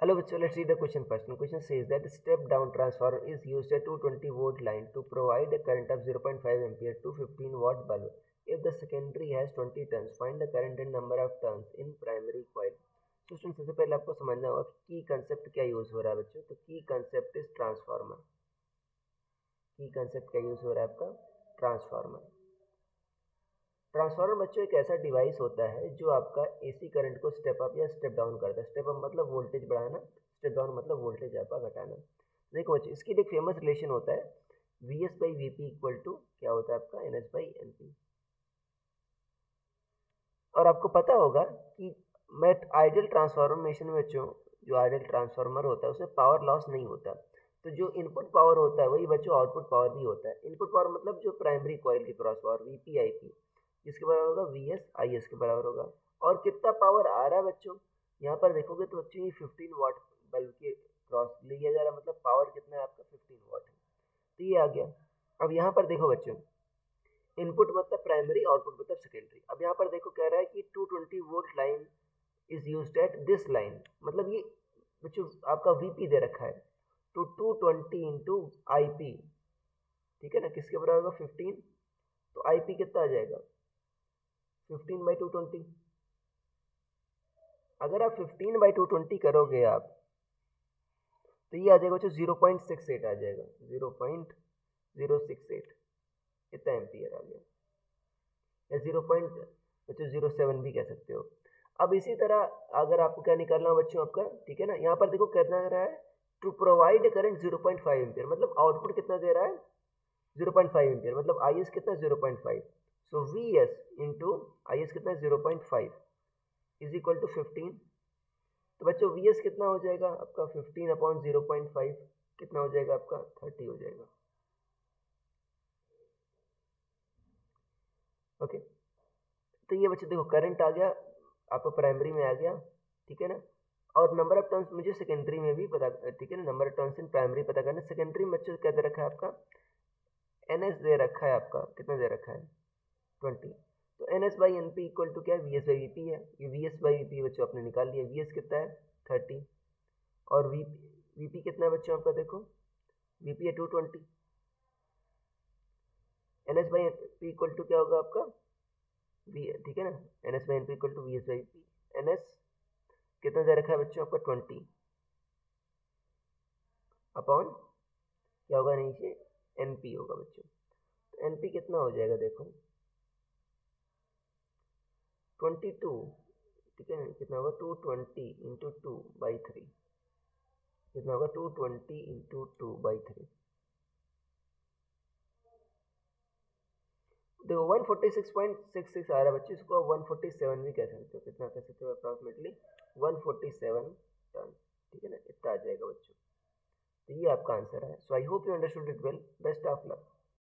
Hello, bachcho, let's read the question first. The question says that step down transformer is used at 220 volt line to provide a current of 0.5 ampere to 15 watt bulb. If the secondary has 20 turns, find the current and number of turns in primary coil. तो student सबसे पहले आपको समझना होगा कि की concept क्या use हो रहा है बच्चों. तो की कंसेप्ट इज ट्रांसफार्मर. की कंसेप्ट क्या यूज हो रहा है आपका? ट्रांसफार्मर. ट्रांसफार्मर बच्चों एक ऐसा डिवाइस होता है जो आपका एसी करंट को स्टेप अप या स्टेप डाउन करता है. स्टेप अप मतलब वोल्टेज बढ़ाना, स्टेप डाउन मतलब वोल्टेज आपका घटाना. देखो बच्चों, इसकी एक फेमस रिलेशन होता है V S by V P equal to क्या होता है आपका? N S by N P. और आपको पता होगा कि मैं आइडियल ट्रांसफॉर्मेशन में बच्चों, जो आइडियल ट्रांसफार्मर होता है उसमें पावर लॉस नहीं होता. तो जो इनपुट पावर होता है वही बच्चों आउटपुट पावर भी होता है. इनपुट पावर मतलब जो प्राइमरी कॉइल की cross power V P I P, जिसके बराबर होगा वी एस आई एस के बराबर होगा. और कितना पावर आ रहा है बच्चों? यहाँ पर देखोगे तो बच्चों ये 15 वाट बल्ब के क्रॉस लिया जा रहा है, मतलब पावर कितना है आपका? 15 वाट है. तो ये आ गया. अब यहाँ पर देखो बच्चों, इनपुट मतलब प्राइमरी, आउटपुट मतलब सेकेंडरी. अब यहाँ पर देखो कह रहा है कि 220 volt line is used at this line, मतलब ये बच्चों आपका वीपी दे रखा है. तो 220 इंटू आई पी, ठीक है ना, किसके बराबर होगा? 15. तो आई पी कितना आ जाएगा? 15 बाई 220. अगर आप 15 बाई 220 करोगे आप, तो ये आ जाएगा बच्चों 0.68 आ जाएगा. 0.068 इतना एम्पियर आ गया, या 0.07 भी कह सकते हो. अब इसी तरह अगर आपको क्या निकालना हो बच्चों आपका, ठीक है ना, यहाँ पर देखो कितना रहा है? टू प्रोवाइड करंट 0.5 एम्पियर, मतलब आउटपुट कितना दे रहा है? 0.5 एम्पियर, मतलब आई एस कितना? 0.5. So V S into I S कितना? 0.5 इज इक्वल टू 15. तो बच्चों वी एस कितना हो जाएगा आपका? 15 अपॉन 0.5 कितना हो जाएगा आपका? 30 हो जाएगा. ओके. तो ये बच्चों देखो करंट आ गया आपका, प्राइमरी में आ गया, ठीक है ना. और नंबर ऑफ टर्न्स मुझे सेकेंडरी में भी पता, ठीक है ना, number of turns in primary पता करना. सेकेंडरी में बच्चों क्या दे रखा है आपका? एन एस दे रखा है आपका. कितना दे रखा है? 20. तो N S by N P equal to क्या है? V S by V P है. ये V S by V P बच्चों आपने निकाल लिया. वी एस कितना है? 30. और वी पी कितना है बच्चों आपका? देखो वी पी है 220. N S by N P equal to क्या होगा आपका? वी, ठीक है ना, N S by N P equal to V S by P. N S कितना दे रखा है बच्चों आपका? 20 अपॉन क्या होगा नीचे? एन पी होगा बच्चों. तो एन पी कितना हो जाएगा? देखो 22, ठीक है ना, कितना होगा? 220 इंटू 2/3. कितना होगा? 220 इंटू 2/3. देखो 146.66 आ रहा है बच्चों, इसको 147 भी कह सकते हो. कितना कह सकते हो? अप्रॉक्सीमेटली 147 टन, ठीक है ना, इतना आ जाएगा बच्चों. तो ये आपका आंसर है. So I hope you understood it well. Best of luck.